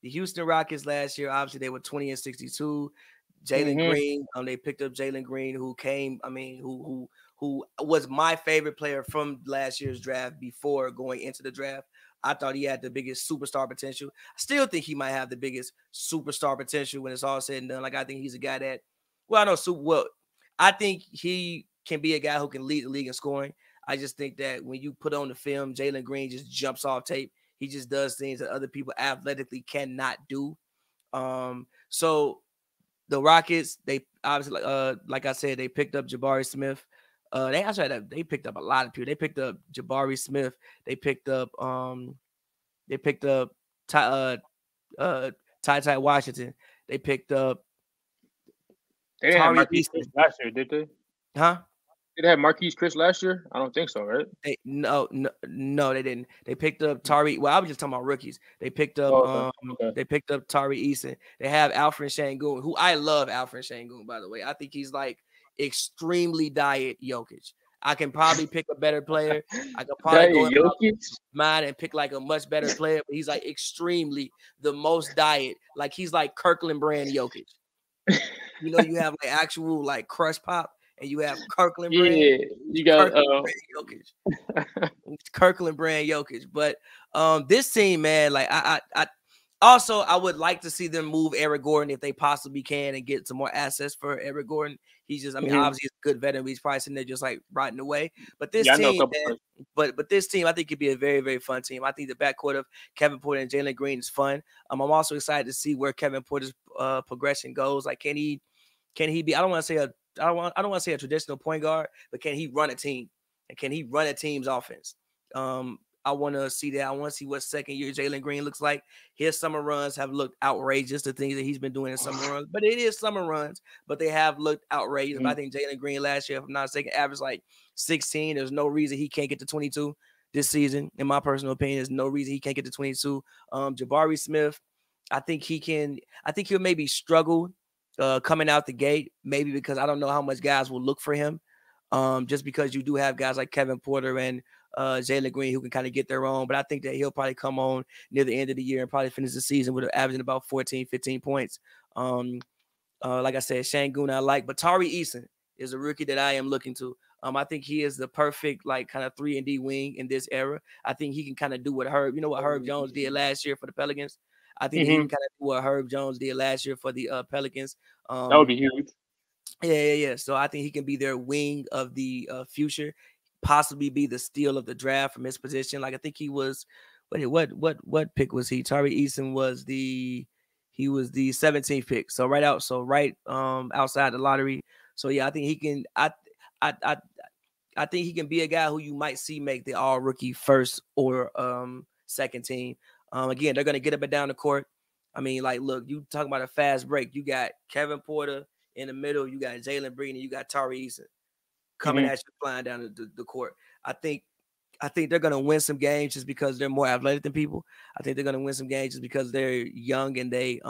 the Houston Rockets last year, obviously they were 20-62. Jalen Green, they picked up Jalen Green, who came, who was my favorite player from last year's draft before going into the draft. I thought he had the biggest superstar potential. I still think he might have the biggest superstar potential when it's all said and done. Like, I think he's a guy that, I think he can be a guy who can lead the league in scoring. I just think that when you put on the film, Jalen Green just jumps off tape. He just does things that other people athletically cannot do. So the Rockets, they obviously, like I said, they picked up Jabari Smith. They picked up a lot of people. They picked up Jabari Smith. They picked up Ty Washington. They picked up. They didn't have Marquise Chris last year, did they? Huh? Did they have Marquise Chris last year? I don't think so, right? No, they didn't. They picked up Tari. Well, I was just talking about rookies. They picked up They picked up Tari Eason. They have Alfred Şengün, who I love. Alfred Şengün, by the way. I think he's like extremely diet Jokic. I can probably pick a better player. I could probably go in mine and pick like a much better player, but he's like extremely the most diet. Like he's like Kirkland brand Jokic. You know, you have like actual like crush pop, and you have Kirkland brand. Yeah, you got Jokic. Kirkland brand Jokic. But this team, man, like I also I would like to see them move Eric Gordon if they possibly can and get some more assets for Eric Gordon. He's just, obviously he's a good veteran, but he's probably sitting there just like rotting away. But this team, man, but this team, I think could be a very, very fun team. I think the backcourt of Kevin Porter and Jalen Green is fun. I'm also excited to see where Kevin Porter's progression goes. Like, can he be? I don't want to say a traditional point guard, but can he run a team? And can he run a team's offense? I want to see that. I want to see what second year Jalen Green looks like. His summer runs have looked outrageous, the things that he's been doing in summer runs. But it is summer runs, but they have looked outrageous. I think Jalen Green last year, if I'm not mistaken, averaged like 16. There's no reason he can't get to 22 this season. In my personal opinion, there's no reason he can't get to 22. Jabari Smith, I think he'll maybe struggle coming out the gate, maybe because I don't know how much guys will look for him. Just because you do have guys like Kevin Porter and Jalen Green who can kind of get their own. But I think that he'll probably come on near the end of the year and probably finish the season with averaging about 14, 15 points. Like I said, Şengün I like, but Tari Eason is a rookie that I am looking to. I think he is the perfect like kind of 3-and-D wing in this era. I think he can kind of do what Herb Jones did last year for the Pelicans. I think he can kind of do what Herb Jones did last year for the Pelicans. That would be huge. Yeah. So I think he can be their wing of the future, possibly be the steal of the draft from his position. Like I think he was, what pick was he? Tari Eason was the 17th pick. So right outside the lottery. So yeah, I think he can. I think he can be a guy who you might see make the all rookie first or second team. Again, they're gonna get up and down the court. I mean, like, look, you talking about a fast break. You got Kevin Porter in the middle, you got Jalen Green, and you got Tari Eason coming at you, flying down the court. I think they're going to win some games just because they're more athletic than people. I think they're going to win some games just because they're young and they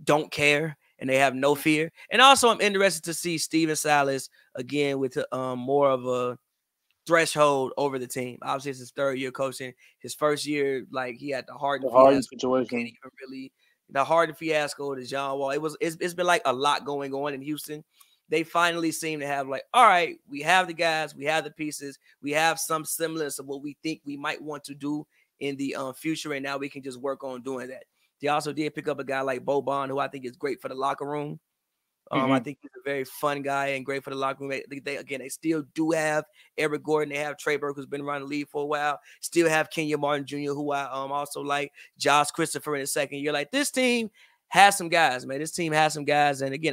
don't care and they have no fear. And also, I'm interested to see Steven Silas again with more of a threshold over the team. Obviously, it's his third year coaching. His first year, like he had the Harden situation. The Harden fiasco, the John Wall. It's been like a lot going on in Houston. They finally seem to have like, all right, we have the guys, we have the pieces, we have some semblance of what we think we might want to do in the future, and now we can just work on doing that. They also did pick up a guy like Boban, who I think is great for the locker room. I think he's a very fun guy and great for the locker room. They still do have Eric Gordon. They have Trey Burke, who's been around the league for a while. Still have Kenya Martin Jr., who I also like. Josh Christopher in the second year. Like, this team has some guys, man. This team has some guys. And again,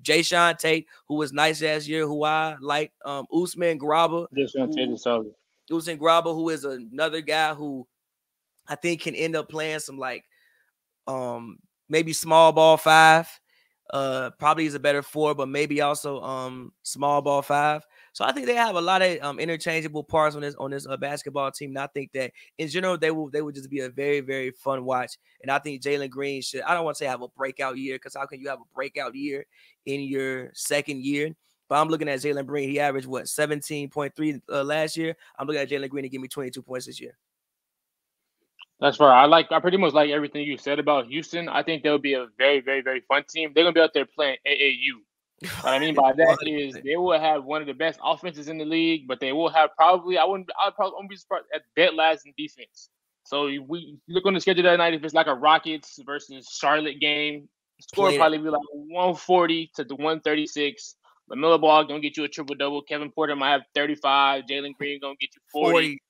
Jayshawn Tate, who was nice last year, who I like. Usman Garuba. Jayshawn Tate is solid. Usman Garuba, who is another guy who I think can end up playing some like maybe small ball 5. Probably is a better 4, but maybe also small ball 5. So I think they have a lot of interchangeable parts on this basketball team. And I think that in general they will just be a very, very fun watch. And I think Jalen Green should, I don't want to say have a breakout year, because how can you have a breakout year in your second year? But I'm looking at Jalen Green. He averaged 17.3 last year. I'm looking at Jalen Green to give me 22 points this year. That's right. I pretty much like everything you said about Houston. I think they'll be a very, very, very fun team. They're gonna be out there playing AAU. What I mean by that is they will have one of the best offenses in the league, but they will have probably I wouldn't be surprised at dead last in defense. So we look on the schedule that night. If it's like a Rockets versus Charlotte game, the score will probably be like 140 to the 136. LaMelo Ball gonna get you a triple double. Kevin Porter might have 35. Jalen Green gonna get you 40.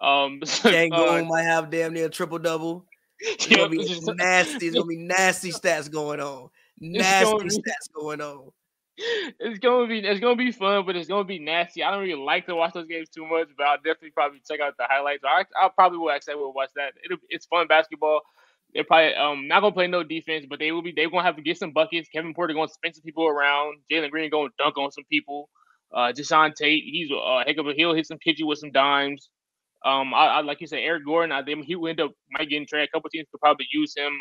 Cancun might have damn near a triple double. It's gonna be nasty. It's gonna be nasty stats going on. Stats going on. It's gonna be fun, but it's gonna be nasty. I don't really like to watch those games too much, but I'll definitely probably check out the highlights. I probably will actually watch that. It's fun basketball. They're probably not gonna play no defense, but they're gonna have to get some buckets. Kevin Porter gonna spin some people around. Jalen Green gonna dunk on some people. Deshaun Tate, he's a heck of a he'll hit you with some dimes. I like you said, Eric Gordon. He will end up might get in trade. A couple teams could probably use him.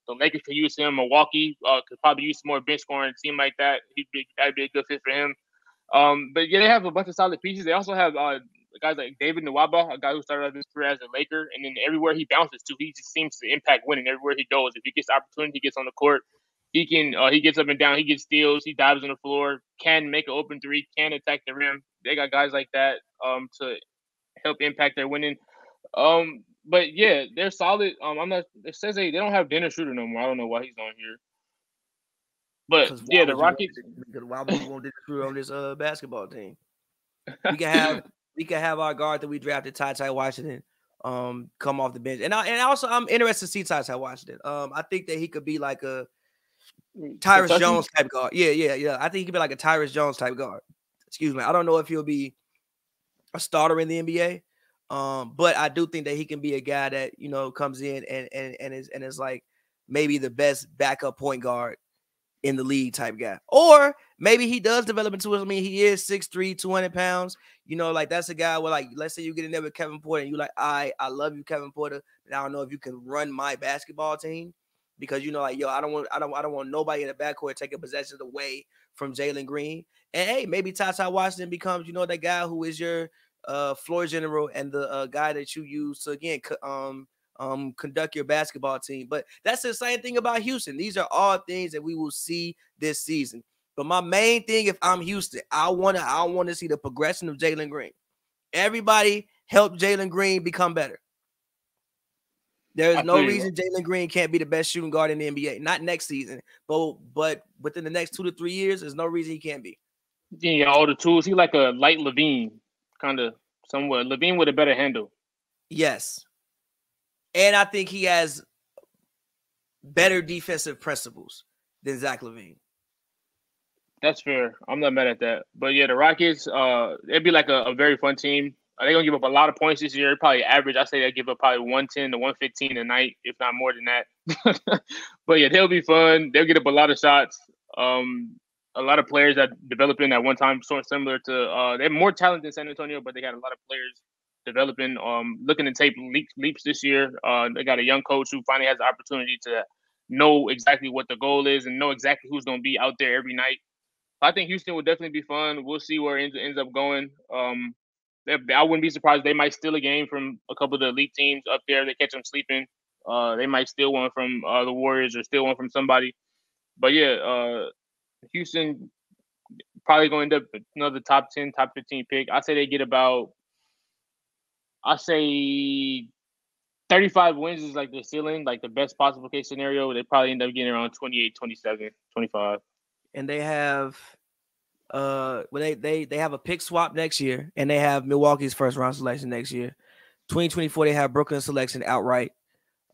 The Lakers could use him. Milwaukee could probably use some more bench scoring. A team like that, that'd be a good fit for him. But yeah, they have a bunch of solid pieces. They also have guys like David Nwaba, a guy who started out his career as a Laker, and then everywhere he bounces to, he just seems to impact winning everywhere he goes. If he gets the opportunity, he gets on the court. He gets up and down. He gets steals. He dives on the floor. Can make an open three. Can attack the rim. They got guys like that to help impact their winning. But yeah, they're solid. It says they don't have Dennis Schroeder no more. I don't know why he's on here. But yeah, the Rockets. Because why would you want Dennis Schroeder on this basketball team? We can have our guard that we drafted, Ty Washington, come off the bench. And also I'm interested to see Ty Washington. I think that he could be like a Tyrus Jones type guard. Yeah. I think he could be like a Tyrus Jones type guard. Excuse me. I don't know if he'll be a starter in the NBA. But I do think that he can be a guy that, you know, comes in and is like maybe the best backup point guard in the league type guy. Or maybe he does develop into it. I mean, he is 6'3", 200 pounds. You know, like that's a guy where, like, let's say you get in there with Kevin Porter and you're like, I love you, Kevin Porter, but I don't know if you can run my basketball team. Because, you know, like, yo, I don't want nobody in the backcourt taking possessions away from Jalen Green. And hey, maybe Ty Washington becomes, you know, that guy who is your floor general and the guy that you use to, again, conduct your basketball team. But that's the same thing about Houston. These are all things that we will see this season. But my main thing, if I'm Houston, I want to see the progression of Jalen Green. Everybody help Jalen Green become better. There is no reason Jalen Green can't be the best shooting guard in the NBA. Not next season, but within the next 2 to 3 years, there's no reason he can't be. Yeah, all the tools. He like a light Levine, kind of somewhat. Levine with a better handle. Yes. And I think he has better defensive principles than Zach LaVine. That's fair. I'm not mad at that. But yeah, the Rockets, it'd be like a very fun team. They're going to give up a lot of points this year. Probably average. I say they give up probably 110 to 115 a night, if not more than that. But yeah, they'll be fun. They'll get up a lot of shots. A lot of players that developing at one time, sort of similar to they're more talented than San Antonio, but they got a lot of players developing. Looking to take leaps this year. They got a young coach who finally has the opportunity to know exactly what the goal is and know exactly who's going to be out there every night. I think Houston will definitely be fun. We'll see where it ends up going. I wouldn't be surprised they might steal a game from a couple of the elite teams up there. They catch them sleeping. They might steal one from the Warriors or steal one from somebody. But yeah, Houston probably going to end up another top 10, top 15 pick. I say they get about, 35 wins is like the ceiling, like the best possible case scenario. They probably end up getting around 28, 27, 25. And they have they have a pick swap next year, and they have Milwaukee's first round selection next year. 2024 they have Brooklyn's selection outright.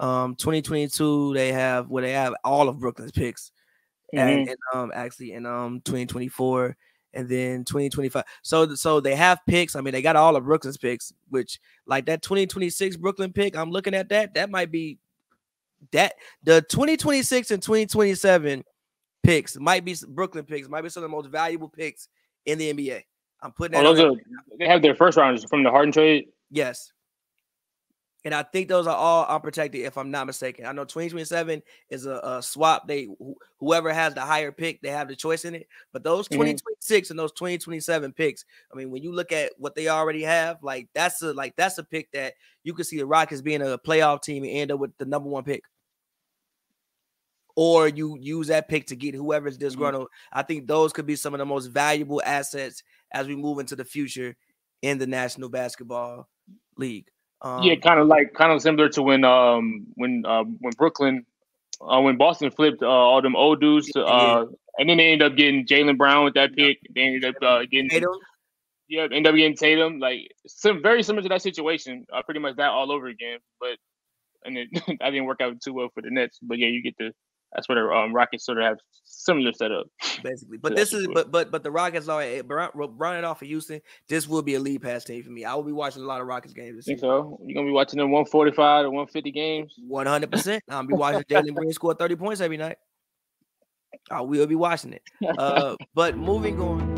2022 they have all of Brooklyn's picks. And 2024 and then 2025. So they have picks. I mean, they got all of Brooklyn's picks, which like that 2026 Brooklyn pick, I'm looking at that might be that the 2026 and 2027 picks might be Brooklyn picks, might be some of the most valuable picks in the NBA. I'm putting that they have their first rounders from the Harden trade. Yes. And I think those are all unprotected, if I'm not mistaken. I know 2027 is a swap. Whoever has the higher pick, they have the choice in it. But those 2026 2026 and those 2027 picks. I mean, when you look at what they already have, like that's a pick that you could see the Rockets being a playoff team and end up with the number 1 pick. Or you use that pick to get whoever's disgruntled. I think those could be some of the most valuable assets as we move into the future in the National Basketball League. Kind of similar to when Brooklyn, when Boston flipped all them old dudes, and then they ended up getting Jaylen Brown with that pick. They ended up getting Tatum. Yeah, ended up getting Tatum. Like very similar to that situation. Pretty much that all over again. And that didn't work out too well for the Nets. But yeah, you get the. That's where the Rockets sort of have similar setup, basically. But this is but the Rockets are running off of Houston. This will be a league pass team for me. I will be watching a lot of Rockets games this season. So you're gonna be watching them 145 to 150 games. 100%. I'll be watching Jalen Green score 30 points every night. I will be watching it. But moving on.